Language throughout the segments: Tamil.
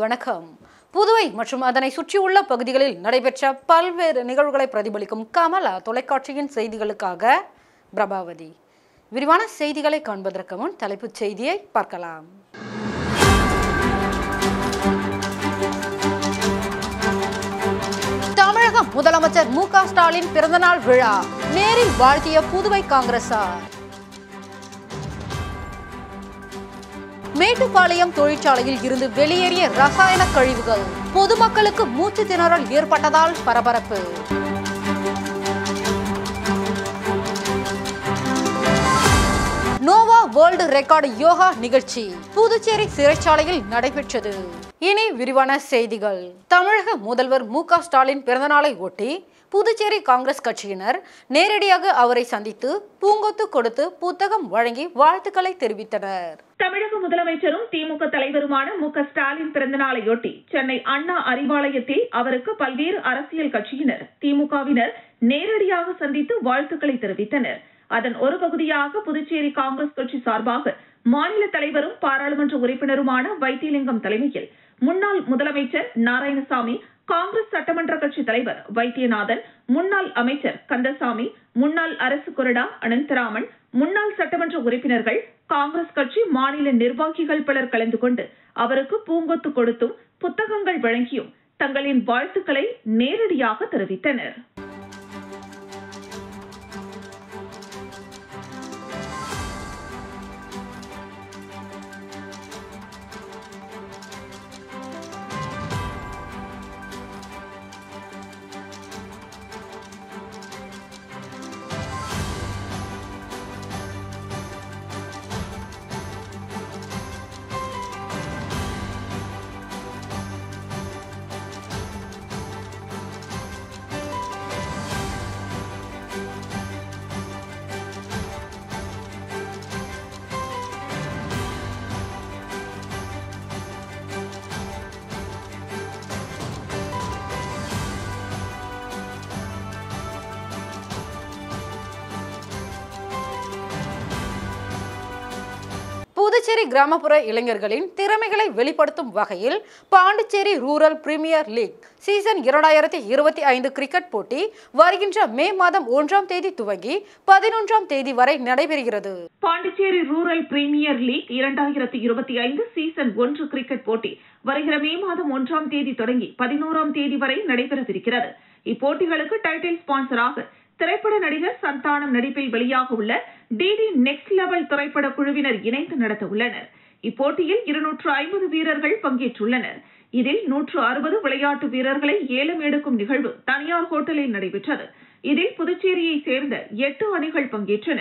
வணக்கம். புதுவை மற்றும் அதனை சுற்றியுள்ள பகுதிகளில் நடைபெற்ற பல்வேறு நிகழ்வுகளை பிரதிபலிக்கும் கமலா தொலைக்காட்சியின் செய்திகளுக்காக பிரபாவதி. விரிவான செய்திகளை காண்பதற்கு முன் தலைப்புச் செய்தியை பார்க்கலாம். தமிழக முதலமைச்சர் மு.க. ஸ்டாலின் பிறந்தநாள் விழா நேரில் வாழ்த்திய புதுவை காங்கிரசார். மேட்டுப்பாளையம் தொழிற்சாலையில் இருந்து வெளியேறிய ரசாயன கழிவுகள் பொதுமக்களுக்கு மூச்சு திணறல் ஏற்பட்டதால் பரபரப்பு. நோவா வேர்ல்டு ரெக்கார்டு யோகா நிகழ்ச்சி புதுச்சேரி சிறைச்சாலையில் நடைபெற்றது. இனி விரிவான செய்திகள். தமிழக முதல்வர் மு.க. ஸ்டாலின் பிறந்தநாளை ஒட்டி புதுச்சேரி காங்கிரஸ் கட்சியினர் நேரடியாக அவரை சந்தித்து பூங்கொத்து கொடுத்து புத்தகம் வழங்கி வாழ்த்துக்களை தெரிவித்தனர். தமிழக முதலமைச்சரும் திமுக தலைவருமான மு.க. ஸ்டாலின் பிறந்தநாளையொட்டி சென்னை அண்ணா அறிவாலயத்தில் அவருக்கு பல்வேறு அரசியல் கட்சியினர் திமுகவினர் நேரடியாக சந்தித்து வாழ்த்துக்களை தெரிவித்தனர். அதன் ஒரு பகுதியாக புதுச்சேரி காங்கிரஸ் கட்சி சார்பாக மாநில தலைவரும் பாராளுமன்ற உறுப்பினருமான வைத்திலிங்கம் தலைமையில் முன்னாள் முதலமைச்சர் நாராயணசாமி, காங்கிரஸ் சட்டமன்ற கட்சி தலைவர் வைத்தியநாதன், முன்னாள் அமைச்சர் கந்தசாமி, முன்னாள் அரசு கொறடா அனந்தராமன், முன்னாள் சட்டமன்ற உறுப்பினர்கள், காங்கிரஸ் கட்சி மாநில நிர்வாகிகள் பலர் கலந்து கொண்டு அவருக்கு பூங்கொத்து கொடுத்தும் புத்தகங்கள் வழங்கியும் தங்களின் வாழ்த்துக்களை நேரடியாக தெரிவித்தனர். புதுச்சேரி கிராமப்புற இளைஞர்களின் திறமைகளை வெளிப்படுத்தும் வகையில் Pondicherry rural premier league season 2025 cricket போட்டி வருகின்ற மே மாதம் 1ஆம் தேதி துவங்கி 11ஆம் தேதி வரை நடைபெறுகிறது. Pondicherry rural premier league 2025 season 1 cricket போட்டி வருகிற மே மாதம் 1ஆம் தேதி தொடங்கி 11ஆம் தேதி வரை நடைபெறவிருக்கிறது. இப்போட்டிகளுக்கு டைட்டில் ஸ்பான்சராக திரைப்பட நடிகர் சந்தானம் நடிப்பில் வெளியாக உள்ள டிடி நெக்ஸ்ட் லெவல் திரைப்பட குழுவினர் இணைந்து நடத்த உள்ளனர். இப்போட்டியில் 250 வீரர்கள் பங்கேற்றுள்ளனர். இதில் 160 விளையாட்டு வீரர்களை ஏலம் எடுக்கும் நிகழ்வு தனியார் ஹோட்டலில் நடைபெற்றது. இதில் புதுச்சேரியை சேர்ந்த 8 அணிகள் பங்கேற்றன.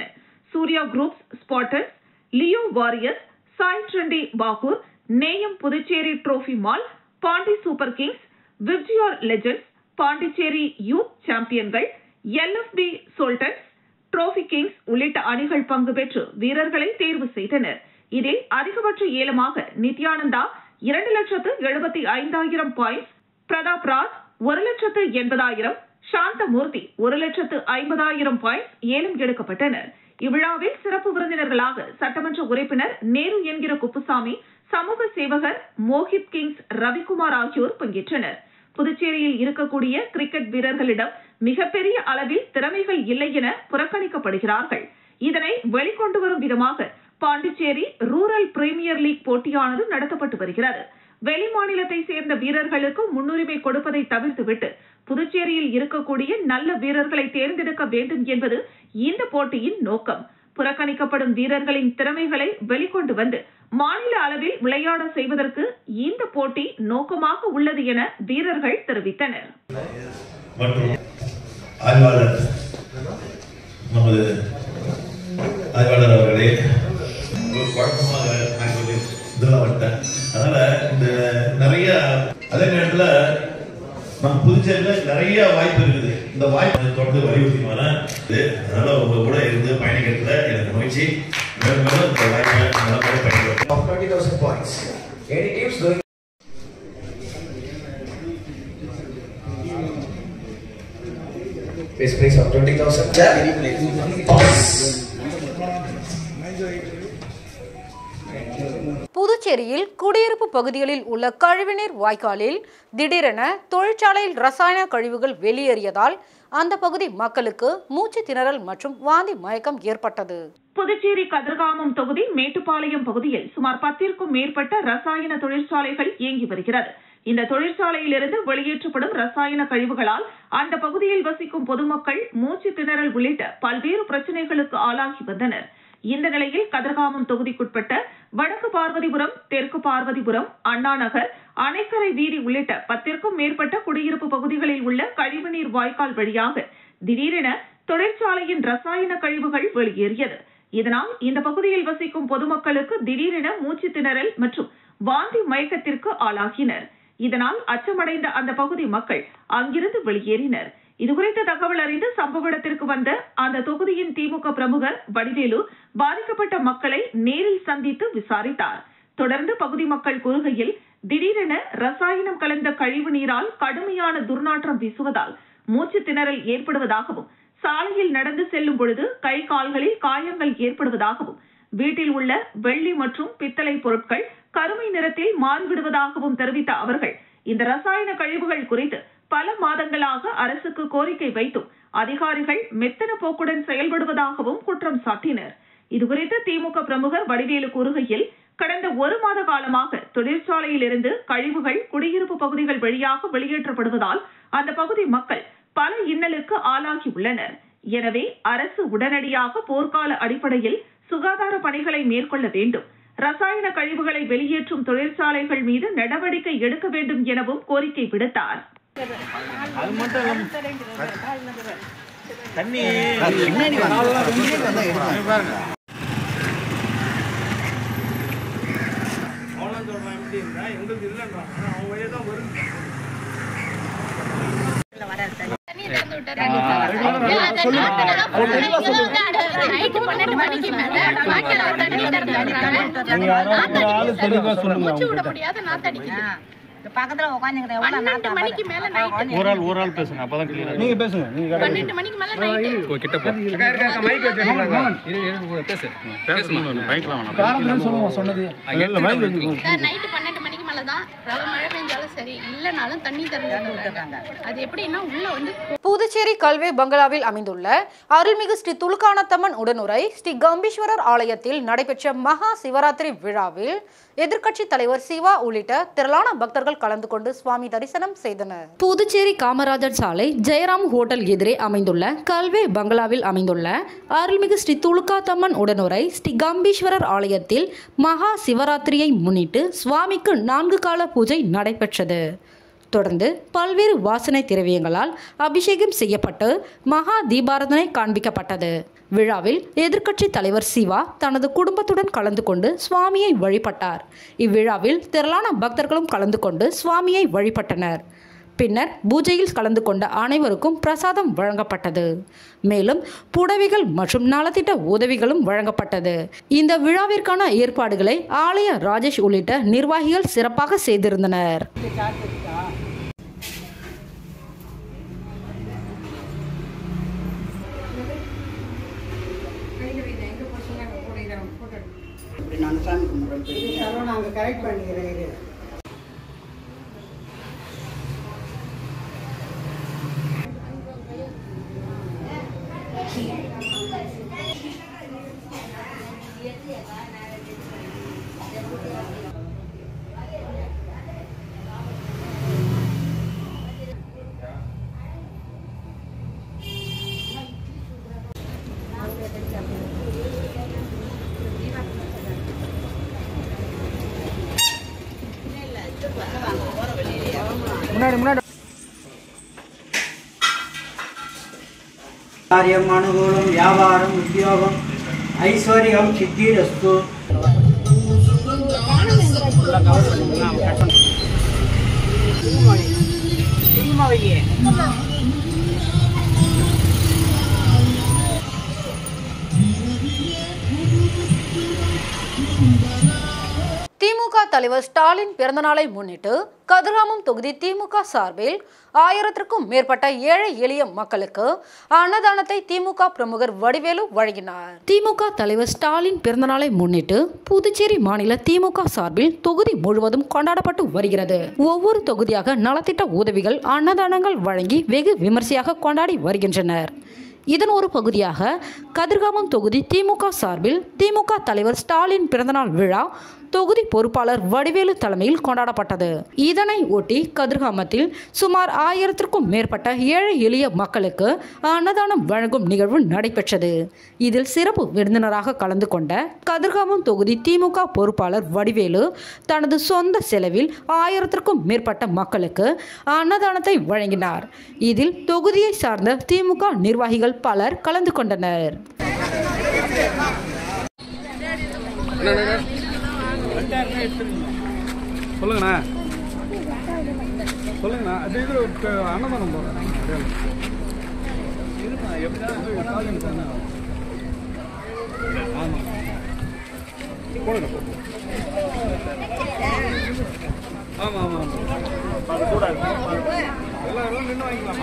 Surya Groups Spotters, Leo Warriors, Sai Trendy Bahour, நேயம் Puducherry Trophy Mall, Pondy Super Kings, VIBGYOR Legends, Pondicherry Youth சாம்பியன்கள், LFB சோல்டன்ஸ், டிரோபி கிங்ஸ் உள்ளிட்ட அணிகள் பங்கு பெற்று வீரர்களை தேர்வு செய்தனர். இதில் அதிகபட்ச ஏலமாக நித்யானந்தா 2,75,000 பாயிண்ட்ஸ், பிரதாப் ராஜ் 1,80,000, சாந்தமூர்த்தி 1,50,000 பாயிண்ட்ஸ் ஏலம் எடுக்கப்பட்டனர். இவ்விழாவில் சிறப்பு விருந்தினர்களாக சட்டமன்ற உறுப்பினர் நேரு என்கிற குப்புசாமி, சமூக சேவகர் மோஹித் கிங்ஸ் ரவிக்குமார் ஆகியோர் பங்கேற்றனர். புதுச்சேரியில் இருக்கக்கூடிய கிரிக்கெட் வீரர்களிடம் மிகப்பெரிய அளவில் திறமைகள் இல்லை என புறக்கணிக்கப்படுகிறார்கள். இதனை வெளிக்கொண்டு வரும் விதமாக பாண்டிச்சேரி ரூரல் பிரீமியர் லீக் போட்டியானது நடத்தப்பட்டு வருகிறது. வெளி மாநிலத்தை சேர்ந்த வீரர்களுக்கு முன்னுரிமை கொடுப்பதை தவிர்த்துவிட்டு புதுச்சேரியில் இருக்கக்கூடிய நல்ல வீரர்களை தேர்ந்தெடுக்க வேண்டும் என்பது இந்த போட்டியின் நோக்கம். புறக்கணிக்கப்படும் வீரர்களின் திறமைகளை வெளிக்கொண்டு வந்து மாநில அளவில் விளையாட செய்வதற்கு இந்த போட்டி நோக்கமாக உள்ளது என வீரர்கள் தெரிவித்தனர். அவர்களே குழப்பமாக அதனால இந்த நிறைய அதே நேரத்தில் நம்ம புதுச்சேரியில் நிறைய வாய்ப்பு இருக்குது. இந்த வாய்ப்பு தொடர்ந்து வலியுறுத்தி வரேன். அதனால உங்க கூட இருந்து பயணிக்கிறதுல எனக்கு மகிழ்ச்சி. மேலும் இந்த வாய்ப்பை நல்லபடியாக பயன்படுத்தும். 20,000 points. Any teams going? Base price of 20,000. புதுச்சேரியில் குடியிருப்பு பகுதிகளில் உள்ள கழிவுநீர் வாய்க்காலில் திடீரென தொழிற்சாலையில் ரசாயன கழிவுகள் வெளியேறியதால் அந்த பகுதி மக்களுக்கு மூச்சு திணறல் மற்றும் வாந்தி மயக்கம் ஏற்பட்டது. புதுச்சேரி கதிர்காமம் தொகுதி மேட்டுப்பாளையம் பகுதியில் சுமார் 10க்கும் மேற்பட்ட ரசாயன தொழிற்சாலைகள் இயங்கி வருகிறது. இந்த தொழிற்சாலையிலிருந்து வெளியேற்றப்படும் ரசாயன கழிவுகளால் அந்த பகுதியில் வசிக்கும் பொதுமக்கள் மூச்சு திணறல் உள்ளிட்ட பல்வேறு பிரச்சனைகளுக்கு ஆளாகி வந்தனர். இந்த நிலையில் கதிர்காமம் தொகுதிக்குட்பட்ட வடக்கு பார்வதிபுரம், தெற்கு பார்வதிபுரம், அண்ணா நகர், அணைக்கரை வீதி உள்ளிட்ட 10க்கும் மேற்பட்ட குடியிருப்பு பகுதிகளில் உள்ள கழிவுநீர் வாய்க்கால் வழியாக திடீரென தொழிற்சாலையின் ரசாயன கழிவுகள் வெளியேறியது. இதனால் இந்த பகுதியில் வசிக்கும் பொதுமக்களுக்கு திடீரென மூச்சு திணறல் மற்றும் வாந்தி மயக்கத்திற்கு ஆளாகினர். இதனால் அச்சமடைந்த அந்த பகுதி மக்கள் அங்கிருந்து வெளியேறினர். இதுகுறித்த தகவல் அறிந்து சம்பவ இடத்திற்கு வந்த அந்த தொகுதியின் திமுக பிரமுகர் வடிவேலு பாதிக்கப்பட்ட மக்களை நேரில் சந்தித்து விசாரித்தார். தொடர்ந்து பகுதி மக்கள் கூறுகையில், திடீரென ரசாயனம் கலந்த கழிவு நீரால் கடுமையான துர்நாற்றம் வீசுவதால் மூச்சு திணறல் ஏற்படுவதாகவும், சாலையில் நடந்து செல்லும் பொழுது கை கால்களில் காயங்கள் ஏற்படுவதாகவும், வீட்டில் உள்ள வெள்ளி மற்றும் பித்தளை பொருட்கள் கருமை நிறத்தில் மாறிவிடுவதாகவும் தெரிவித்த அவர்கள், இந்த ரசாயன கழிவுகள் குறித்து பல மாதங்களாக அரசுக்கு கோரிக்கை வைத்தும் அதிகாரிகள் மெத்தன போக்குடன் செயல்படுவதாகவும் குற்றம் சாட்டினர். இதுகுறித்து திமுக பிரமுகர் வடிவேலு கூறுகையில், கடந்த 1 மாத காலமாக தொழிற்சாலையில் இருந்து கழிவுகள் குடியிருப்பு பகுதிகள் வழியாக வெளியேற்றப்படுவதால் அந்த பகுதி மக்கள் பல இன்னலுக்கு ஆளாகி உள்ளனர். எனவே அரசு உடனடியாக போர்க்கால அடிப்படையில் சுகாதார பணிகளை மேற்கொள்ள வேண்டும், ரசாயன கழிவுகளை வெளியேற்றும் தொழிற்சாலைகள் மீது நடவடிக்கை எடுக்க வேண்டும் எனவும் கோரிக்கை விடுத்தார். பக்கத்துல உட்கார்ந்துங்க ஓரால் பேசுங்க அப்பதான் கிளியரா நீங்க பேசுங்க நீங்க 12 மணிக்கு மேல நைட் கிட்ட போ மைக் வச்சு பேசுங்க மைக்ல வேணாம் காரணம் சொல்லுங்க சொன்னது இல்ல மைக் வச்சு சார் நைட் 12 மணிக்கு மேல தான் மழை பெஞ்சாலும் சரி இல்லனாலும் தண்ணி திறந்து விட்டுறாங்க. அது எப்படின்னா உள்ள வந்து புதுச்சேரி கல்வே பங்களாவில் அமைந்துள்ள அருள்மிகு ஸ்ரீ துலுக்கானத்தம்மன் உடனுரை ஸ்ரீ கம்பீஸ்வரர் ஆலயத்தில் நடைபெற்ற மகா சிவராத்திரி விழாவில் எதிர்க்கட்சி தலைவர் சிவா உள்ளிட்ட திரளான பக்தர்கள் கலந்து கொண்டு சுவாமி தரிசனம் செய்தனர். புதுச்சேரி காமராஜர் சாலை ஜெயராம் ஹோட்டல் எதிரே அமைந்துள்ள கல்வே பங்களாவில் அமைந்துள்ள அருள்மிகு ஸ்ரீ துலுக்காத்தம்மன் உடனுரை ஸ்ரீ கம்பீஸ்வரர் ஆலயத்தில் மகா சிவராத்திரியை முன்னிட்டு சுவாமிக்கு 4 கால பூஜை நடைபெற்றது. தொடர்ந்து பல்வேறு வாசனை திரவியங்களால் அபிஷேகம் செய்யப்பட்டு மகா தீபாராதனை காண்பிக்கப்பட்டது. விழாவில் எதிர்க்கட்சி தலைவர் சிவா தனது குடும்பத்துடன் கலந்து கொண்டு சுவாமியை வழிபட்டார். இவ்விழாவில் திரளான பக்தர்களும் கலந்து கொண்டு சுவாமியை வழிபட்டனர். பின்னர் பூஜையில் கலந்து கொண்ட அனைவருக்கும் பிரசாதம் வழங்கப்பட்டது. மேலும் புடவைகள் மற்றும் நலத்திட்ட உதவிகளும் வழங்கப்பட்டது. இந்த விழாவிற்கான ஏற்பாடுகளை ஆலய ராஜேஷ் உள்ளிட்ட நிர்வாகிகள் சிறப்பாக செய்திருந்தனர். காரியம் அனுகூலம் வியாபாரம் உத்தியோகம் ஐஸ்வர்யம் சித்திரஸ்து. திமுக தலைவர் ஸ்டாலின் பிறந்தநாளை முன்னிட்டு கதிர்காமம் தொகுதி திமுக சார்பில் 1000க்கும் மேற்பட்ட ஏழை எளிய மக்களுக்கு அன்னதானத்தை திமுக பிரமுகர் வடிவேலு வழங்கினார். திமுக தலைவர் ஸ்டாலின் பிறந்தநாளை முன்னிட்டு புதுச்சேரி மாநில திமுக சார்பில் தொகுதி முழுவதும் கொண்டாடப்பட்டு வருகிறது. ஒவ்வொரு தொகுதியாக நலத்திட்ட உதவிகள், அன்னதானங்கள் வழங்கி வெகு விமர்சையாக கொண்டாடி வருகின்றனர். இதன் ஒரு பகுதியாக கதிர்காமம் தொகுதி திமுக சார்பில் திமுக தலைவர் ஸ்டாலின் பிறந்தநாள் விழா தொகுதி பொறுப்பாளர் வடிவேலு தலைமையில் கொண்டாடப்பட்டது. இதனை ஒட்டி கதிர்காமத்தில் சுமார் 1000க்கும் மேற்பட்ட ஏழை எளிய மக்களுக்கு அன்னதானம் வழங்கும் நிகழ்வு நடைபெற்றது. இதில் சிறப்பு விருந்தினராக கலந்து கொண்ட கதிர்காமம் தொகுதி திமுக பொறுப்பாளர் வடிவேலு தனது சொந்த செலவில் 1000க்கும் மேற்பட்ட மக்களுக்கு அன்னதானத்தை வழங்கினார். இதில் தொகுதியை சார்ந்த திமுக நிர்வாகிகள் பலர் கலந்து கொண்டனர். சொல்லுங்கண்ணா, சொல்லுங்கண்ணா. அது இது அன்னதானம் போகிறேன். ஆமாம், போடுங்க. ஆமாம் ஆமாம், எல்லாம் நின்று வாங்கிக்கலாம்.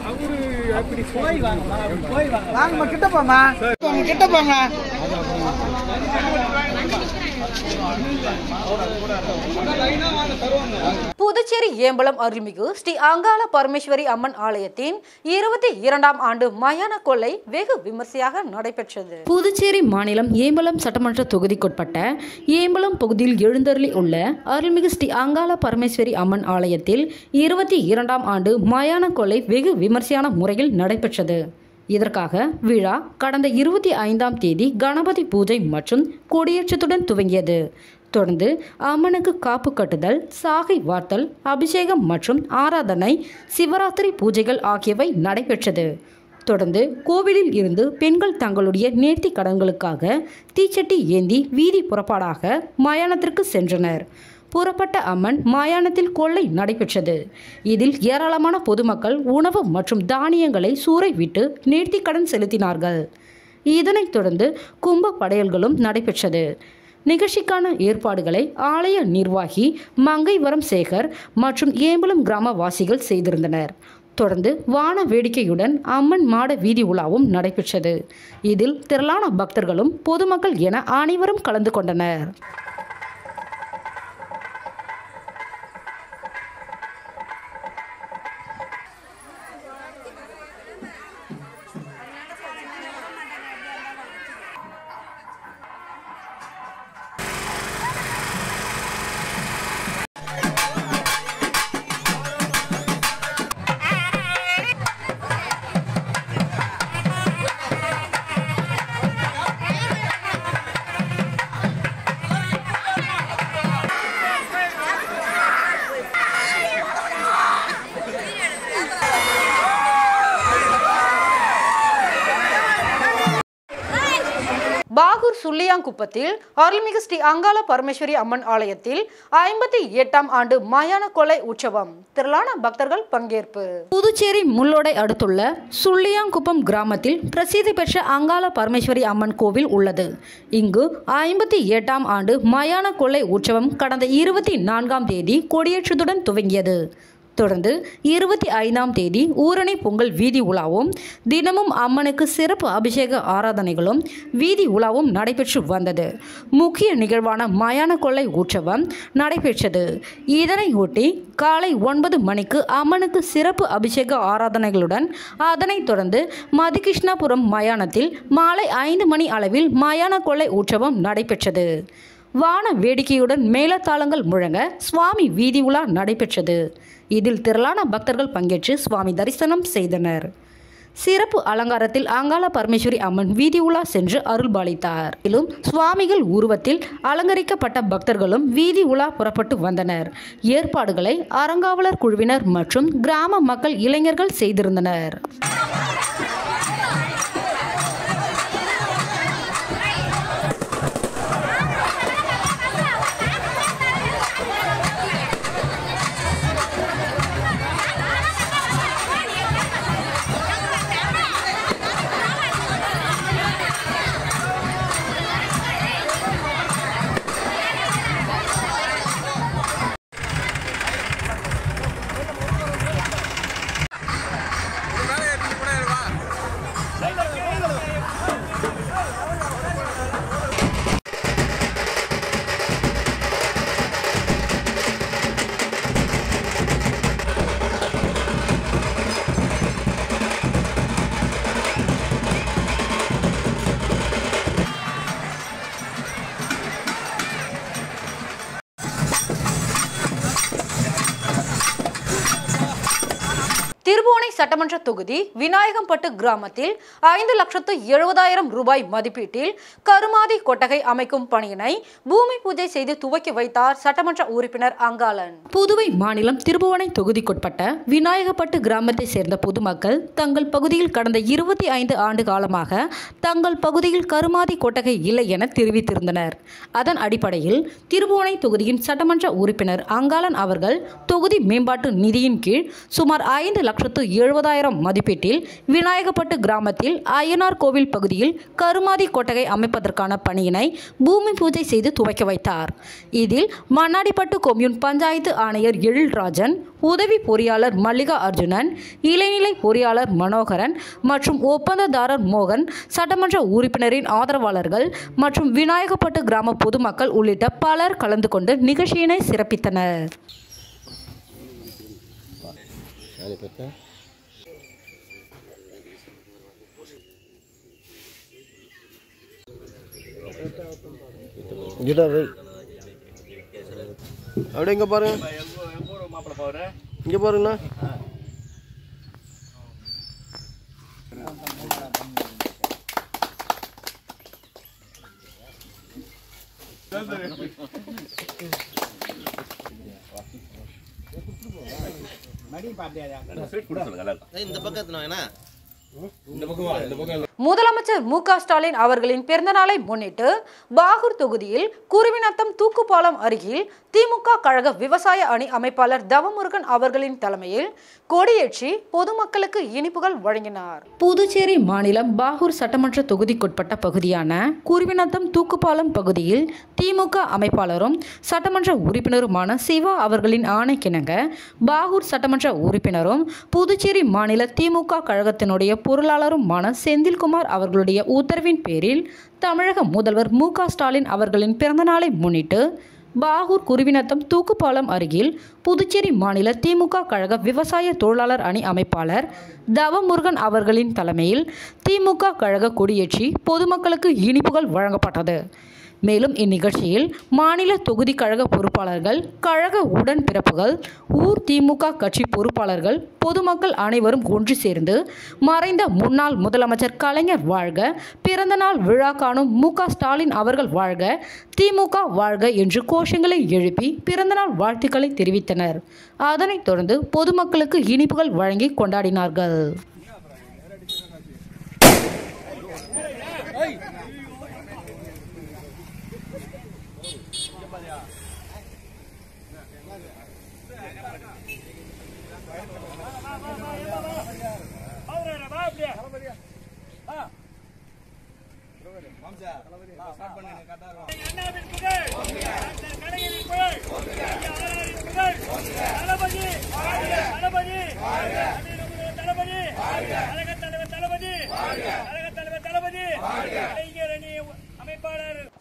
அவரு அப்படி போய் வாங்கம்மா, கிட்ட போங்க, கிட்ட போங்க. புதுச்சேரி ஏம்பலம் அருள்மிகு ஸ்ரீ அங்காள பரமேஸ்வரி அம்மன் ஆலயத்தின் 22ஆம் ஆண்டு மயான கொள்ளை வெகு விமர்சையாக நடைபெற்றது. புதுச்சேரி மாநிலம் ஏம்பலம் சட்டமன்ற தொகுதிக்குட்பட்ட ஏம்பலம் பகுதியில் எழுந்தருளி உள்ள அருள்மிகு ஸ்ரீ அங்காள பரமேஸ்வரி அம்மன் ஆலயத்தில் 22ஆம் ஆண்டு மயான கொள்ளை வெகு விமர்சையான முறையில் நடைபெற்றது. இதற்காக விழா கடந்த 25ஆம் தேதி கணபதி பூஜை மற்றும் கொடியேற்றத்துடன் துவங்கியது. தொடர்ந்து அம்மனுக்கு காப்பு கட்டுதல், சாகை வார்த்தல், அபிஷேகம் மற்றும் ஆராதனை, சிவராத்திரி பூஜைகள் ஆகியவை நடைபெற்றது. தொடர்ந்து கோவிலில் இருந்து பெண்கள் தங்களுடைய நேர்த்தி கடன்களுக்காக தீச்சட்டி ஏந்தி வீதி புறப்பாடாக மயானத்திற்கு சென்றனர். புறப்பட்ட அம்மன் மயானத்தில் கொள்ளை நடைபெற்றது. இதில் ஏராளமான பொதுமக்கள் உணவு மற்றும் தானியங்களை சூறை விட்டு நேர்த்தி கடன் செலுத்தினார்கள். இதனைத் தொடர்ந்து கும்ப படையல்களும் நடைபெற்றது. நிகழ்ச்சிக்கான ஏற்பாடுகளை ஆலய நிர்வாகி மங்கைவரம் சேகர் மற்றும் ஏம்பலம் கிராமவாசிகள் செய்திருந்தனர். தொடர்ந்து வான வேடிக்கையுடன் அம்மன் மாட வீதி உலாவும் நடைபெற்றது. இதில் திரளான பக்தர்களும் பொதுமக்கள் என அனைவரும் கலந்து கொண்டனர். பாகூர் சுள்ளியாங்குப்பத்தில் அருள்மிகு ஸ்ரீ அங்காள பரமேஸ்வரி அம்மன் ஆலயத்தில் 58ஆம் ஆண்டு மயான கொள்ளை உற்சவம். திரளான பக்தர்கள் பங்கேற்பு. புதுச்சேரி முள்ளோடை அடுத்துள்ள சுள்ளியாங்குப்பம் கிராமத்தில் பிரசித்தி பெற்ற அங்காள பரமேஸ்வரி அம்மன் கோவில் உள்ளது. இங்கு 58ஆம் ஆண்டு மயான கொள்ளை உற்சவம் கடந்த 24ஆம் தேதி கொடியேற்றத்துடன் துவங்கியது. தொடர்ந்து 25ஆம் தேதி ஊரணி பொங்கல் வீதி உலாவும், தினமும் அம்மனுக்கு சிறப்பு அபிஷேக ஆராதனைகளும் வீதி உலாவும் நடைபெற்று வந்தது. முக்கிய நிகழ்வான மயான கொள்ளை உற்சவம் நடைபெற்றது. இதனையொட்டி காலை 9 மணிக்கு அம்மனுக்கு சிறப்பு அபிஷேக ஆராதனைகளுடன் அதனைத் தொடர்ந்து மதிகிருஷ்ணாபுரம் மயானத்தில் மாலை 5 மணி அளவில் மயான கொள்ளை உற்சவம் நடைபெற்றது. வான வேடிக்கையுடன் மேளதாளங்கள் முழங்க சுவாமி வீதி உலா நடைபெற்றது. இதில் திரளான பக்தர்கள் பங்கேற்று சுவாமி தரிசனம் செய்தனர். சிறப்பு அலங்காரத்தில் அங்காள பரமேஸ்வரி அம்மன் வீதி உலா சென்று அருள்பாலித்தார். மேலும் சுவாமிகள் உருவத்தில் அலங்கரிக்கப்பட்ட பக்தர்களும் வீதி உலா புறப்பட்டு வந்தனர். ஏற்பாடுகளை அறங்காவலர் குழுவினர் மற்றும் கிராம மக்கள் இளைஞர்கள் செய்திருந்தனர். திருபுவனை சட்டமன்ற தொகுதி விநாயகம்பட்டு கிராமத்தில் 5,70,000 ரூபாய் மதிப்பீட்டில் கருமாதி கொட்டகை அமைக்கும் பணியினை பூமி பூஜை செய்து துவக்கி வைத்தார் சட்டமன்ற உறுப்பினர் அங்காளன். புதுவை மாநிலம் திருபுவனை தொகுதிக்குட்பட்ட விநாயகம்பட்டு கிராமத்தை சேர்ந்த பொதுமக்கள் தங்கள் பகுதியில் கடந்த 25 ஆண்டு காலமாக தங்கள் பகுதியில் கருமாதி கொட்டகை இல்லை என தெரிவித்திருந்தனர். அதன் அடிப்படையில் திருபுவனை தொகுதியின் சட்டமன்ற உறுப்பினர் அங்காளன் அவர்கள் தொகுதி மேம்பாட்டு நிதியின் கீழ் சுமார் 5,70,000 மதிப்பீட்டில் விநாயகம்பட்டு கிராமத்தில் அய்யனார் கோவில் பகுதியில் கருமாதி கொட்டகை அமைப்பதற்கான பணியினை பூமி பூஜை செய்து துவக்கி வைத்தார். இதில் மண்ணாடிப்பட்டு கொம்யூன் பஞ்சாயத்து ஆணையர் எழில்ராஜன், உதவி பொறியாளர் மல்லிகா அர்ஜுனன், இளைநிலை பொறியாளர் மனோகரன் மற்றும் ஒப்பந்ததாரர் மோகன், சட்டமன்ற உறுப்பினரின் ஆதரவாளர்கள் மற்றும் விநாயகம்பட்டு கிராம பொதுமக்கள் உள்ளிட்ட பலர் கலந்து கொண்டு நிகழ்ச்சியினை சிறப்பித்தனர். அப்படியே இங்க பாருங்க, இங்க பாருங்கண்ணா. இந்த பக்கத்துல முதலமைச்சர் மு.க. ஸ்டாலின் அவர்களின் பிறந்த நாளை முன்னிட்டு பாகூர் தொகுதியில் குருவிநத்தம் தூக்குப்பாலம் அருகில் திமுக கழக விவசாய அணி அமைப்பாளர் தவமுருகன் அவர்களின் தலைமையில் கொடியேற்றி பொதுமக்களுக்கு இனிப்புகள் வழங்கினார். புதுச்சேரி மாநிலம் பாகூர் சட்டமன்ற தொகுதிக்குட்பட்ட பகுதியான குருவிநத்தம் தூக்குப்பாலம் பகுதியில் திமுக அமைப்பாளரும் சட்டமன்ற உறுப்பினருமான சிவா அவர்களின் ஆணைக்கிணங்க பாகூர் சட்டமன்ற உறுப்பினரும் புதுச்சேரி மாநில திமுக கழகத்தினுடைய பொருளாளருமான செந்தில்குமார் அவர்களுடைய உத்தரவின் பேரில் தமிழக முதல்வர் மு.க. ஸ்டாலின் அவர்களின் பிறந்தநாளை முன்னிட்டு பாகூர் குருவிநத்தம் தூக்குப்பாலம் அருகில் புதுச்சேரி மாநில திமுக கழக விவசாய தொழிலாளர் அணி அமைப்பாளர் தவமுருகன் அவர்களின் தலைமையில் திமுக கழக கொடியேற்றி பொதுமக்களுக்கு இனிப்புகள் வழங்கப்பட்டது. மேலும் இந்நிகழ்ச்சியில் மாநில தொகுதி கழக பொறுப்பாளர்கள், கழக உடன்பிறப்புகள், ஊர் திமுக கட்சி பொறுப்பாளர்கள், பொதுமக்கள் அனைவரும் ஒன்று சேர்ந்து மறைந்த முன்னாள் முதலமைச்சர் கலைஞர் வாழ்க, பிறந்தநாள் விழா காணும் மு.க. ஸ்டாலின் அவர்கள் வாழ்க, திமுக வாழ்க என்று கோஷங்களை எழுப்பி பிறந்தநாள் வாழ்த்துக்களை தெரிவித்தனர். அதனைத் தொடர்ந்து பொதுமக்களுக்கு இனிப்புகள் வழங்கி கொண்டாடினார்கள்.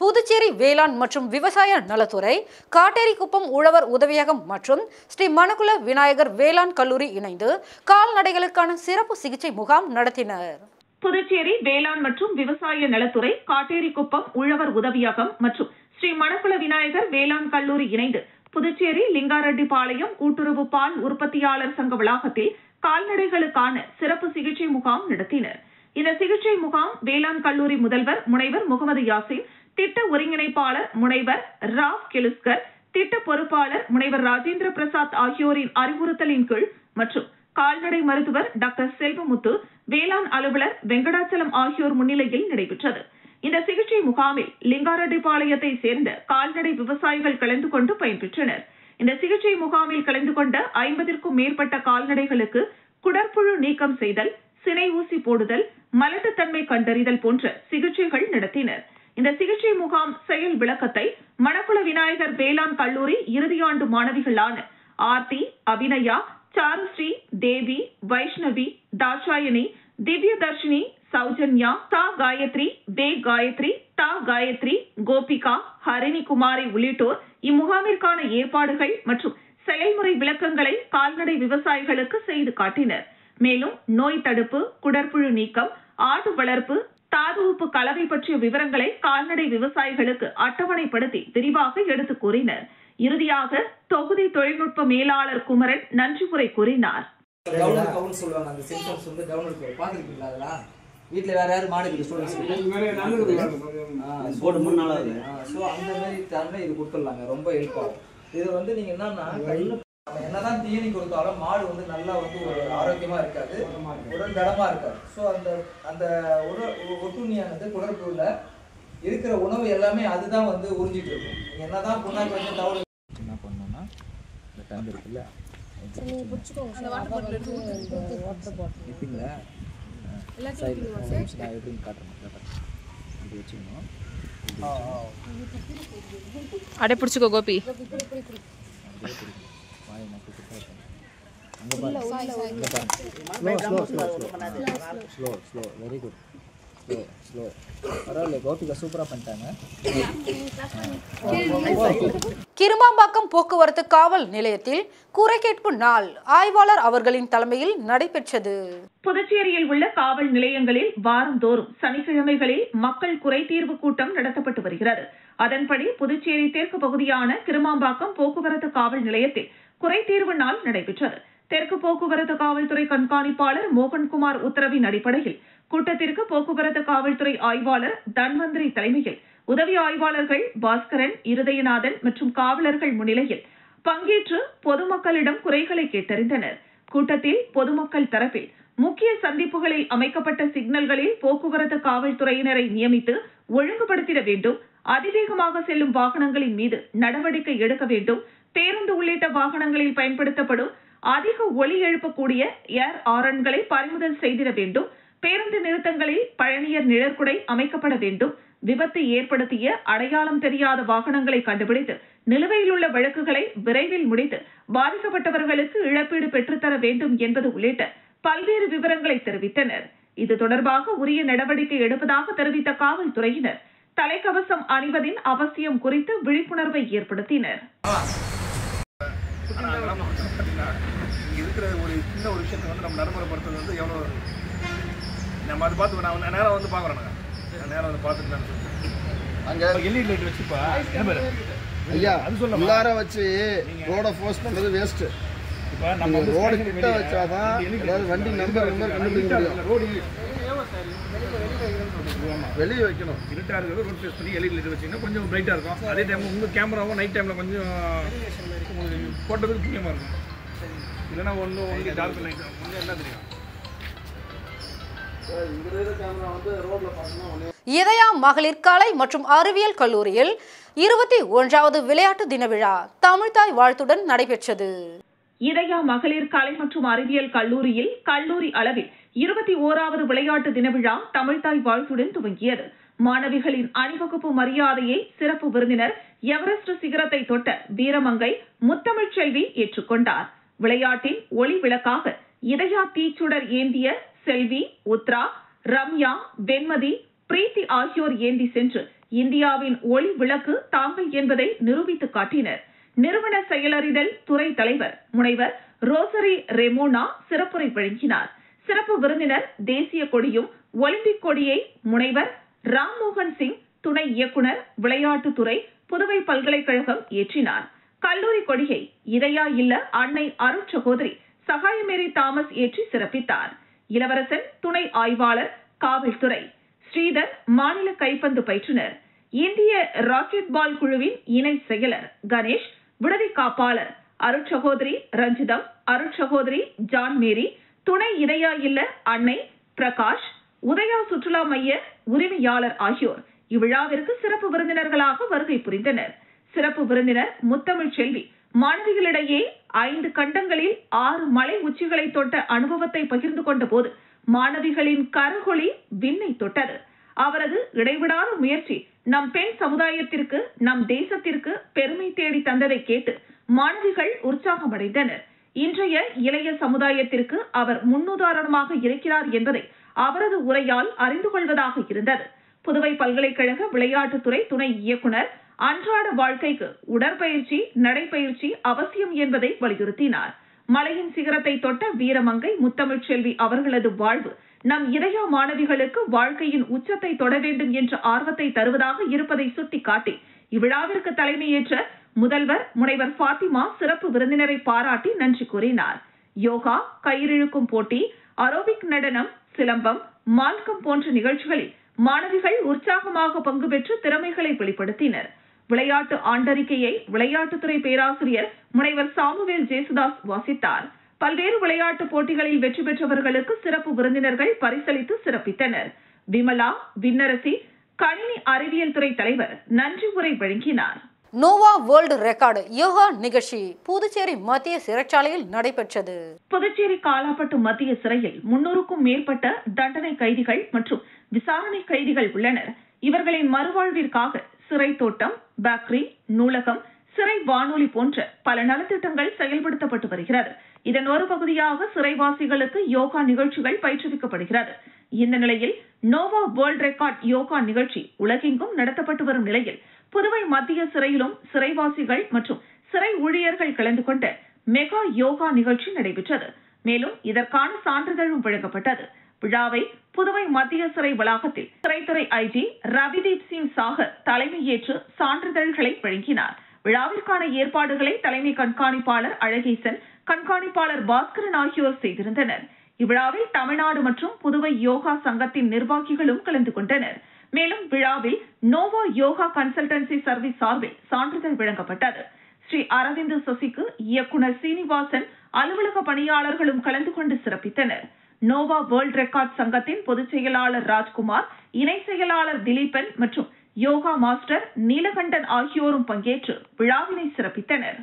புதுச்சேரி வேளாண் மற்றும் விவசாய நலத்துறை, காட்டேரிக்குப்பம் உழவர் உதவியகம் மற்றும் ஸ்ரீ மணக்குள விநாயகர் வேளாண் கல்லூரி இணைந்து கால்நடைகளுக்கான சிறப்பு சிகிச்சை முகாம் நடத்தினர். புதுச்சேரி வேளாண் மற்றும் விவசாய நலத்துறை, காட்டேரிக்குப்பம் உழவர் உதவியகம் மற்றும் ஸ்ரீ மணக்குள விநாயகர் வேளாண் கல்லூரி இணைந்து புதுச்சேரி லிங்காரெட்டிப்பாளையம் கூட்டுறவு பால் உற்பத்தியாளர் சங்க வளாகத்தில் கால்நடைகளுக்கான சிறப்பு சிகிச்சை முகாம் நடத்தினர். இந்த சிகிச்சை முகாம் வேளாண் கல்லூரி முதல்வர் முனைவர் முகமது யாசின், திட்ட ஒருங்கிணைப்பாளர் முனைவர் ராவ் கெலுஸ்கர், திட்ட பொறுப்பாளர் முனைவர் ராஜேந்திர பிரசாத் ஆகியோரின் அறிவுறுத்தலின் கீழ் மற்றும் கால்நடை மருத்துவர் டாக்டர் செல்வமுத்து, வேளாண் அலுவலர் வெங்கடாச்சலம் ஆகியோர் முன்னிலையில் நடைபெற்றது. இந்த சிகிச்சை முகாமில் லிங்காரெட்டிப்பாளையத்தை சேர்ந்த கால்நடை விவசாயிகள் கலந்து கொண்டு பயன்பெற்றனர். இந்த சிகிச்சை முகாமில் கலந்து கொண்ட 50க்கும் மேற்பட்ட கால்நடைகளுக்கு குடற்புழு நீக்கம் செய்தல், சினை ஊசி போடுதல், மலட்டுத்தன்மை கண்டறிதல் போன்ற சிகிச்சைகள் நடத்தினர். இந்த சிகிச்சை முகாம் செயல் விளக்கத்தை மணக்குள விநாயகர் வேளாண் கல்லூரி இறுதியாண்டு மாணவிகளான ஆர்த்தி, அபிநயா, சாருஸ்ரீ, தேவி, வைஷ்ணவி, தாட்சாயணி, திவ்யதர்ஷினி, சௌஜன்யா, தா காயத்ரி, வே காயத்ரி, தா காயத்ரி, கோபிகா, ஹரிணி குமாரி உள்ளிட்டோர் இம்முகாமிற்கான ஏற்பாடுகள் மற்றும் செயல்முறை விளக்கங்களை கால்நடை விவசாயிகளுக்கு செய்து காட்டினர். மேலும் நோய் தடுப்பு, குடற்புழு நீக்கம், ஆடு வளர்ப்பு, தாது உப்பு கலவை பற்றிய விவரங்களை கால்நடை விவசாயிகளுக்கு அட்டவணைப்படுத்தி விரிவாக எடுத்துக் கூறினர். இறுதியாக தொகுதி தொழில்நுட்ப மேலாளர் குமரன் நன்றி உரை கூறினார். டவுன்லோட் கவுன்னு சொல்லுவாங்க. அந்த சென்சன்ஸ் வந்து டவுன்லோட் கவு பார்த்துருக்கீங்களா? அதெல்லாம் வீட்டில் வேறு யாரும் மாடு இருக்குது ஸ்டூடெண்ட்ஸ் போர்டு 3 நாளாக. ஸோ அந்த மாதிரி தரமே இது கொடுத்துடலாங்க, ரொம்ப ஹெல்ப் ஆகும். இது வந்து நீங்கள் என்னன்னா கையில் என்னதான் தீனி கொடுத்தாலும் மாடு வந்து நல்லா வந்து ஒரு ஆரோக்கியமாக இருக்காது, உடல் தடமாக இருக்காது. ஸோ அந்த அந்த ஒட்டுண்ணியானது குடற்புழுல இருக்கிற உணவு எல்லாமே அதுதான் வந்து உறிஞ்சிட்டு இருக்கும். நீங்கள் என்னதான் புண்ணாக்கு வந்து தவறு என்ன பண்ணணும்னா இந்த டைம் இருக்குல்ல இப்பீங்களா நான் எப்படின்னு காட்டுறேன். இப்படி வச்சுக்கணும். அடை பிடிச்சிக்கோ Gopi. Slow very good. Slow பரவாயில்ல, கோபிகா சூப்பராக பண்ணிட்டாங்க. கிருமாம்பாக்கம் போக்குவரத்து காவல் நிலையத்தில் குறை கேட்பு நாள் ஆய்வாளர் அவர்களின் தலைமையில் நடைபெற்றது. புதுச்சேரியில் உள்ள காவல் நிலையங்களில் வாரந்தோறும் சனிக்கிழமைகளில் மக்கள் குறை தீர்வு கூட்டம் நடத்தப்பட்டு வருகிறது. அதன்படி புதுச்சேரி தெற்கு பகுதியான கிருமாம்பாக்கம் போக்குவரத்து காவல் நிலையத்தில் குறை தீர்வு நாள் நடைபெற்றது. தெற்கு போக்குவரத்து காவல்துறை கண்காணிப்பாளர் மோகன்குமார் உத்தரவின் அடிப்படையில் கூட்டத்திற்கு போக்குவரத்து காவல்துறை ஆய்வாளர் தன்வந்திரி தலைமையில் உதவி ஆய்வாளர்கள் பாஸ்கரன், இருதயநாதன் மற்றும் காவலர்கள் முன்னிலையில் பங்கேற்று பொதுமக்களிடம் குறைகளை கேட்டறிந்தனர். கூட்டத்தில் பொதுமக்கள் தரப்பில் முக்கிய சந்திப்புகளில் அமைக்கப்பட்ட சிக்னல்களில் போக்குவரத்து காவல்துறையினரை நியமித்து ஒழுங்குபடுத்திட வேண்டும், அதிவேகமாக செல்லும் வாகனங்களின் மீது நடவடிக்கை எடுக்க வேண்டும், பேருந்து உள்ளிட்ட வாகனங்களில் பயன்படுத்தப்படும் அதிக ஒலி எழுப்பக்கூடிய ஏர் ஆரன்களை பறிமுதல் செய்திட வேண்டும், பேருந்து நிறுத்தங்களில் பயணியர் நிழற்குடை அமைக்கப்பட வேண்டும், விபத்து ஏற்படுத்திய அடையாளம் தெரியாத வாகனங்களை கண்டுபிடித்து நிலுவையில் உள்ள வழக்குகளை விரைவில் முடித்து பாதிக்கப்பட்டவர்களுக்கு இழப்பீடு பெற்றுத்தர வேண்டும் என்பது உள்ளிட்ட பல்வேறு விவரங்களை தெரிவித்தனர். இது தொடர்பாக உரிய நடவடிக்கை எடுப்பதாக தெரிவித்த காவல்துறையினர் தலைக்கவசம் அணிவதின் அவசியம் குறித்து விழிப்புணர்வை ஏற்படுத்தினர். இருக்கிற ஒரு சின்ன ஒரு விஷயத்தை வந்து நம்ம நடைமுறைப்படுத்துறது வந்து எவ்வளோ நம்ம அதை பார்த்து நான் நேரம் வந்து பார்க்குறேன். நான் நேரம் வந்து பார்த்துட்டு அங்கே எல்இடி லைட் வச்சுப்பா என்ன பேர் ஐயா அது சொல்ல உள்ளார வச்சு ரோடை ஃபோர்ஸ் பண்ணுறது வேஸ்ட்டு. இப்போ நம்ம ரோடு கிட்ட வச்சாதான் ஏதாவது வண்டி நம்பர் கண்டுபிடிக்க முடியும். ரோடு வெளியே வைக்கணும், இருட்டாக இருக்கிறது ரோட் ஃபேஸ் பண்ணி எல்இடி லைட் வச்சிங்கன்னா கொஞ்சம் பிரைட்டாக இருக்கும். அதே டைம் உங்கள் கேமராவும் நைட் டைமில் கொஞ்சம் போட்டதுக்கு புண்ணியமாக இருக்கும். இல்லைன்னா ஒன்று டார்க் லைட் ஒன்று என்ன தெரியும். இதயா மகளிர் கலை மற்றும் அறிவியல் கல்லூரியில் 21வது விளையாட்டு தின விழா தமிழ்தாய் வாழ்த்துடன் நடைபெற்றது. இதயா மகளிர் கலை மற்றும் அறிவியல் கல்லூரியில் கல்லூரி அளவில் 21வது விளையாட்டு தின விழா தமிழ்தாய் வாழ்த்துடன் துவங்கியது. மாணவிகளின் அணிவகுப்பு மரியாதையை சிறப்பு விருந்தினர் எவரெஸ்ட் சிகரத்தை தொட்ட வீரமங்கை முத்தமிழ்ச்செல்வி ஏற்றுக்கொண்டார். விளையாட்டின் ஒளி விளக்காக இதயா தீச்சுடர் ஏந்திய செல்வி, உத்ரா, ரம்யா, வெண்மதி, பிரீத்தி ஆகியோர் ஏந்தி சென்று இந்தியாவின் ஒளி விளக்கு தாங்கள் என்பதை நிரூபித்து காட்டினர். நிறுவன செயலறிதல் துறை தலைவர் முனைவர் ரோசரி ரெமோனா சிறப்புரை வழங்கினார். சிறப்பு விருந்தினர் தேசிய கொடியும் ஒலிம்பிக் கொடியை முனைவர் ராம்மோகன் சிங், துணை இயக்குனர் விளையாட்டுத்துறை, புதுவை பல்கலைக்கழகம் ஏற்றினார். கல்லூரி கொடியை இதயா இல்ல அன்னை அருட்சகோதரி சகாயமேரி தாமஸ் ஏற்றி சிறப்பித்தார். இளவரசன் துணை ஆய்வாளர் காவல்துறை, ஸ்ரீதர் மாநில கைப்பந்து பயிற்றுனர், இந்திய ராக்கெட் பால் குழுவின் இணை செயலர் கணேஷ், விடுதி காப்பாளர் அருட்சகோதரி ரஞ்சிதம், அருட்சகோதரி ஜான் மேரி, துணை இதயா இல்ல அன்னை பிரகாஷ், உதயா சுற்றுலா மைய உரிமையாளர் ஆகியோர் இவ்விழாவிற்கு சிறப்பு விருந்தினர்களாக வருகை புரிந்தனர். சிறப்பு விருந்தினர் முத்தமிழ்ச்செல்வி மாணவிகளிடையே 5 கண்டங்களில் 6 மலை உச்சிகளை தொட்ட அனுபவத்தை பகிர்ந்து கொண்ட போது மாணவிகளின் கரகொளி விண்ணை தொட்டது. அவரது இடைவிடாத முயற்சி நம் பெண் சமுதாயத்திற்கு, நம் தேசத்திற்கு பெருமை தேடி தந்ததை கேட்டு மாணவிகள் உற்சாகமடைந்தனர். இன்றைய இளைய சமுதாயத்திற்கு அவர் முன்னுதாரணமாக இருக்கிறார் என்பதை அவரது உரையால் அறிந்து கொள்வதாக இருந்தது. புதுவை பல்கலைக்கழக விளையாட்டுத்துறை துணை இயக்குனர் அன்றாட வாழ்க்கைக்கு உடற்பயிற்சி, நடைப்பயிற்சி அவசியம் என்பதை வலியுறுத்தினார். மலையின் சிகரத்தை தொட்ட வீரமங்கை முத்தமிழ்ச்செல்வி அவர்களது வாழ்வு நம் இதயா மாணவிகளுக்கு வாழ்க்கையின் உச்சத்தை தொட வேண்டும் என்ற ஆர்வத்தை தருவதாக இருப்பதை சுட்டிக்காட்டி இவ்விழாவிற்கு தலைமையேற்ற முதல்வர் முனைவர் பாத்திமா சிறப்பு விருந்தினரை பாராட்டி நன்றி கூறினார். யோகா, கயிறிழுக்கும் போட்டி, அரோபிக் நடனம், சிலம்பம், மால்கம் போன்ற நிகழ்ச்சிகளில் மாணவிகள் உற்சாகமாக பங்கு பெற்று திறமைகளை வெளிப்படுத்தினர். விளையாட்டு ஆண்டறிக்கையை விளையாட்டுத்துறை பேராசிரியர் முனைவர் சாமுவேல் ஜேசுதாஸ் வாசித்தார். பல்வேறு விளையாட்டு போட்டிகளில் வெற்றி பெற்றவர்களுக்கு சிறப்பு விருந்தினர்கள் பரிசளித்து சிறப்பித்தனர். விமலா, விண்ணரசி, கணினி அறிவியல் துறை தலைவர் நன்றி உரை வழங்கினார். நோவா வேர்ல்டு ரெக்கார்டு யோகா நிகழ்ச்சி புதுச்சேரி மத்திய சிறைச்சாலையில் நடைபெற்றது. புதுச்சேரி காலாப்பட்டு மத்திய சிறையில் 300க்கும் மேற்பட்ட தண்டனை கைதிகள் மற்றும் விசாரணை கைதிகள் உள்ளனர். இவர்களின் மறுவாழ்விற்காக சிறை தோட்டம், பேக்கரி, நூலகம், சிறை வானொலி போன்ற பல நலத்திட்டங்கள் செயல்படுத்தப்பட்டு வருகிறது. இதன் ஒரு பகுதியாக சிறைவாசிகளுக்கு யோகா நிகழ்ச்சிகள் பயிற்றுவிக்கப்படுகிறது. இந்த நிலையில் நோவா வேர்ல்ட் ரெக்கார்ட் யோகா நிகழ்ச்சி உலகெங்கும் நடத்தப்பட்டு வரும் நிலையில் புதுவை மத்திய சிறையிலும் சிறைவாசிகள் மற்றும் சிறை ஊழியர்கள் கலந்து கொண்ட மெகா யோகா நிகழ்ச்சி நடைபெற்றது. மேலும் இதற்கான சான்றிதழும் வழங்கப்பட்டது. விழாவை புதுவை மத்திய சிறை வளாகத்தில் சிறைத்துறை ஐஜி ரவிதீப் சிங் சாகர் தலைமையேற்று சான்றிதழ்களை வழங்கினார். விழாவிற்கான ஏற்பாடுகளை தலைமை கண்காணிப்பாளர் அழகேசன், கண்காணிப்பாளர் பாஸ்கரன் ஆகியோர் செய்திருந்தனர். இவ்விழாவில் தமிழ்நாடு மற்றும் புதுவை யோகா சங்கத்தின் நிர்வாகிகளும் கலந்து கொண்டனர். மேலும் விழாவில் நோவா யோகா கன்சல்டன்சி சர்வீஸ் சார்பில் சான்றிதழ் வழங்கப்பட்டது. ஸ்ரீ அரவிந்த் சசிக்கு இயக்குனர் சீனிவாசன், அலுவலக பணியாளர்களும் கலந்து கொண்டு சிறப்பித்தனர். நோவா வேர்ல்ட் ரெக்கார்ட் சங்கத்தின் பொதுச் செயலாளர் ராஜ்குமார், இணை செயலாளர் திலீபன் மற்றும் யோகா மாஸ்டர் நீலகண்டன் ஆகியோரும் பங்கேற்று விழாவினை சிறப்பித்தனர்.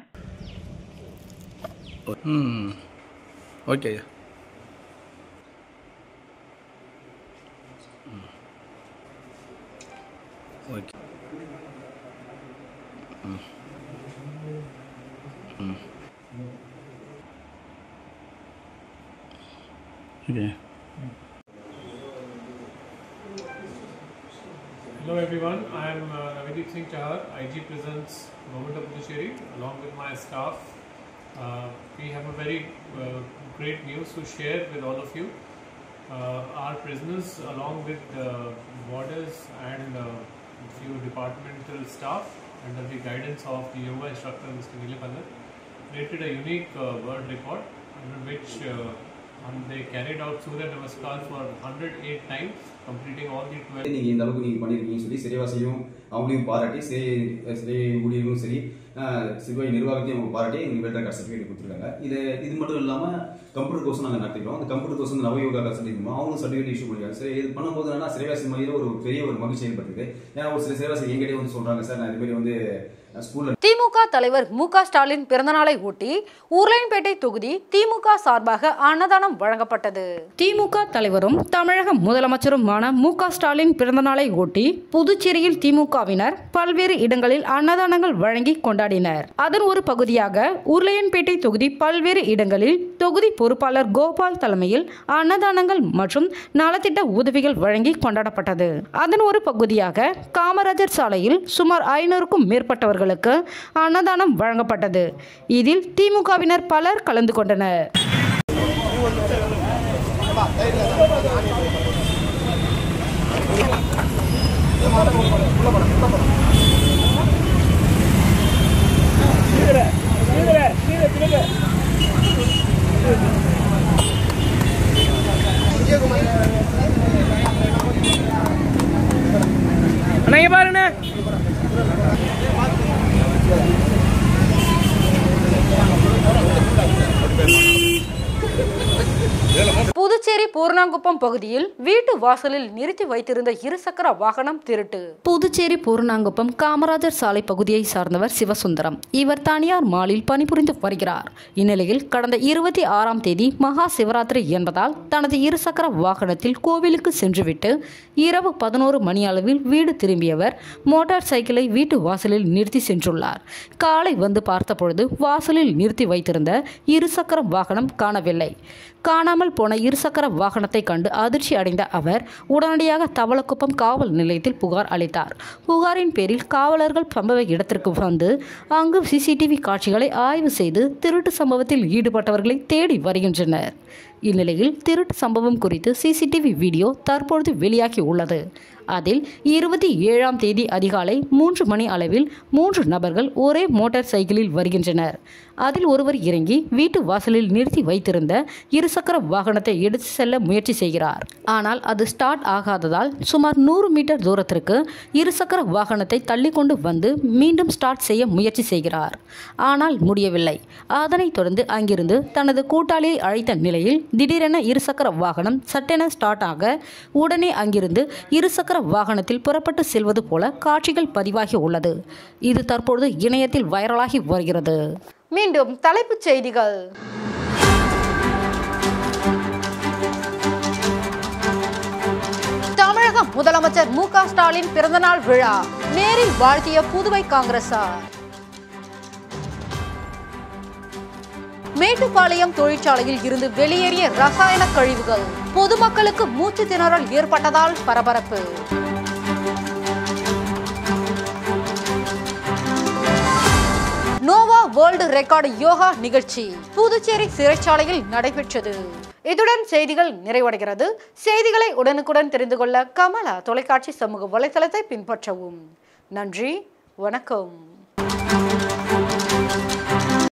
Hello everyone, I am Ravideep Singh Chahar, IG Prisons, Government of Puducherry, along with my staff. We have a very great news to share with all of you. Our prisoners, along with warders and few departmental staff, under the guidance of the yoga instructor Mr. Neelakandan, created a unique world record under which they carried out Surya Namaskar for 108 times, completing all the 12. நீங்க இந்த அளவுக்கு நீங்க பண்ணிருக்கீங்கன்னு சொல்லி சிறைவாசியும் அவங்களையும் பாராட்டி சிறை ஊழியர்களும் சரி சிறை நிர்வாகத்தையும் அவங்க பாராட்டி எங்களுக்கு வேல்ட் ரெக்கார்ட் சர்டிஃபிகேட் கொடுத்துருக்காங்க. இது மட்டும் இல்லாமல் கம்ப்யூட்டர் கோர்ஸ் நாங்கள் நடத்திக்கிறோம். அந்த கம்ப்யூட்டர் கோர்ஸ் வந்து நவயோகா கன்சல்டிங் அவங்களும் சர்டிஃபிகேட் இஷ்யூ பண்ணிருக்காங்க. சரி, இது பண்ணும்போது என்னன்னா சிறைவாசி மையில் ஒரு பெரிய ஒரு மகிழ்ச்சி ஏற்படுத்துது. ஏன்னா ஒரு சில சிறைவாசி எங்கிட்டே வந்து சொல்றாங்க, சார் நான் இது மாதிரி வந்து ஸ்கூல்ல. திமுக தலைவர் மு.க. ஸ்டாலின் பிறந்தநாளை ஒட்டி உருளையன்பேட்டை தொகுதி திமுக சார்பாக அன்னதானம் வழங்கப்பட்டது. திமுக தலைவரும் தமிழக முதலமைச்சருமான மு.க. ஸ்டாலின் பிறந்தநாளை ஒட்டி புதுச்சேரியில் திமுகவினர் பல்வேறு இடங்களில் அன்னதானங்கள் வழங்கி கொண்டாடினர். அதன் ஒரு பகுதியாக உருளையன்பேட்டை தொகுதி பல்வேறு இடங்களில் தொகுதி பொறுப்பாளர் கோபால் தலைமையில் அன்னதானங்கள் மற்றும் நலத்திட்ட உதவிகள் வழங்கி கொண்டாடப்பட்டது. அதன் ஒரு பகுதியாக காமராஜர் சாலையில் சுமார் 500க்கும் மேற்பட்டவர்களுக்கு அன்னதானம் வழங்கப்பட்டது. இதில் திமுகவினர் பலர் கலந்து கொண்டனர். பாருங்க புதுச்சேரி பூர்ணாங்குப்பம் பகுதியில் வீட்டு வாசலில் நிறுத்தி வைத்திருந்த இருசக்கர வாகனம் திருட்டு. புதுச்சேரி பூர்ணாங்குப்பம் காமராஜர் சாலை பகுதியை சார்ந்தவர் சிவசுந்தரம். இவர் தனியார் மாலில் பணிபுரிந்து வருகிறார். இந்நிலையில் கடந்த 26ஆம் தேதி மகா சிவராத்திரி என்பதால் தனது இருசக்கர வாகனத்தில் கோவிலுக்கு சென்றுவிட்டு இரவு 11 மணி அளவில் வீடு திரும்பியவர் மோட்டார் சைக்கிளை வீட்டு வாசலில் நிறுத்தி சென்றுள்ளார். காலை வந்து பார்த்தபொழுது வாசலில் நிறுத்தி வைத்திருந்த இருசக்கர வாகனம் காணவில்லை. காணாமல் போன இருசக்கர வாகனத்தை கண்டு அதிர்ச்சி அடைந்த அவர் உடனடியாக தவளக்குப்பம் காவல் நிலையத்தில் புகார் அளித்தார். புகாரின் பேரில் காவலர்கள் சம்பவ இடத்திற்கு வந்து அங்கு சிசிடிவி காட்சிகளை ஆய்வு செய்து திருட்டு சம்பவத்தில் ஈடுபட்டவர்களை தேடி வருகின்றனர். இந்நிலையில் திருட்டு சம்பவம் குறித்து சிசிடிவி வீடியோ தற்பொழுது வெளியாகி உள்ளது. அதில் 27ஆம் தேதி அதிகாலை 3 மணி அளவில் 3 நபர்கள் ஒரே மோட்டார் சைக்கிளில் வருகின்றனர். அதில் ஒருவர் இறங்கி வீட்டு வாசலில் நிறுத்தி வைத்திருந்த இருசக்கர வாகனத்தை எடுத்து செல்ல முயற்சி செய்கிறார். ஆனால் அது ஸ்டார்ட் ஆகாததால் சுமார் 100 மீட்டர் தூரத்திற்கு இருசக்கர வாகனத்தை தள்ளி கொண்டு வந்து மீண்டும் ஸ்டார்ட் செய்ய முயற்சி செய்கிறார். ஆனால் முடியவில்லை. அதனைத் தொடர்ந்து அங்கிருந்து தனது கூட்டாளியை அழைத்த நிலையில் திடீரென இருசக்கர வாகனம் சட்டென ஸ்டார்ட் ஆக உடனே அங்கிருந்து இருசக்கர வாகனத்தில் புறப்பட்டு செல்வது போல காட்சிகள் பதிவாகி உள்ளது. இது தற்பொழுது இணையத்தில் வைரலாகி வருகிறது. மீண்டும் தலைப்புச் செய்திகள். தமிழக முதலமைச்சர் மு.க. ஸ்டாலின் பிறந்தநாள் விழா நேரில் வாழ்த்திய புதுவை காங்கிரசார். மேட்டுப்பாளையம் தொழிற்சாலையில் இருந்து வெளியேறிய ரசாயன கழிவுகள் பொதுமக்களுக்கு மூச்சு திணறல் ஏற்பட்டதால் பரபரப்பு. நோவா வேர்ல்டு ரெக்கார்டு யோகா நிகழ்ச்சி புதுச்சேரி சிறைச்சாலையில் நடைபெற்றது. இதுடன் செய்திகள் நிறைவடைகிறது. செய்திகளை உடனுக்குடன் தெரிந்து கொள்ள கமலா தொலைக்காட்சி சமூக வலைதளத்தை பின்பற்றவும். நன்றி, வணக்கம்.